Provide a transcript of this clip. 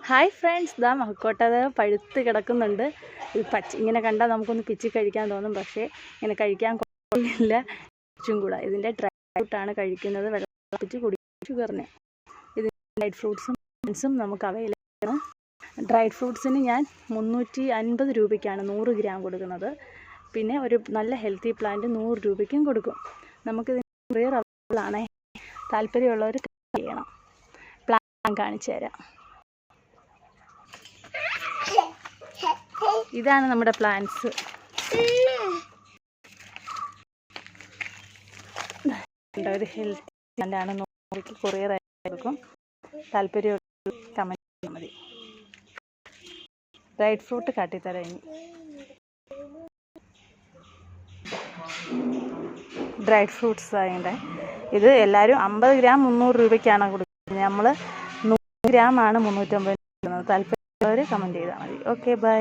Hi friends, ഇതാ മഹക്കോട്ട പഴുത്ത് കിടക്കുന്നുണ്ട്. ഇത് ഇങ്ങനെ കണ്ടാൽ നമുക്കൊന്ന് പിച്ചി കഴിക്കാൻ തോന്നും, പക്ഷേ ഇങ്ങനെ കഴിക്കാൻ കൊള്ളില്ല. കൂടെ ഇതിൻ്റെ ഡ്രൈ ഫ്രൂട്ടാണ് കഴിക്കുന്നത്. വെള്ളപ്പിച്ച് കുടിച്ചു പറഞ്ഞ് ഇതിൻ്റെ ഡ്രൈ ഫ്രൂട്ട്സും നമുക്ക് അവൈലബിൾ ആണ്. ഡ്രൈ ഫ്രൂട്ട്സിന് ഞാൻ 350 രൂപയ്ക്കാണ് 100 ഗ്രാം കൊടുക്കുന്നത്. പിന്നെ ഒരു നല്ല ഹെൽത്തി പ്ലാന്റ് 100 രൂപയ്ക്കും കൊടുക്കും. നമുക്കിത് കൊറിയർ അവൈലബിൾ ആണ്. താല്പര്യമുള്ളവർ ചെയ്യണം. പ്ലാൻ കാണിച്ചു തരാം. ഇതാണ് നമ്മുടെ പ്ലാന്റ്സ്. ഒരു ഹെൽത്തി പ്ലാന്റാണ്. 100 കൊറിയർ ആയിരിക്കും. താല്പര്യമുള്ള കമൻറ്റ് ചെയ്യാൻ മതി. ഡ്രൈ ഫ്രൂട്ട് കാട്ടിത്തരാം. ഇനി ഡ്രൈ ഫ്രൂട്ട്സ് ആയതുകൊണ്ട് ഇത് എല്ലാവരും 50 ഗ്രാം 300 രൂപയ്ക്കാണ് കൊടുക്കുന്നത്. നമ്മൾ 100 ഗ്രാം ആണ് 350 കൊടുക്കുന്നത്. താല്പര്യമുള്ളവർ കമൻറ്റ് ചെയ്താൽ മതി. Okay, by.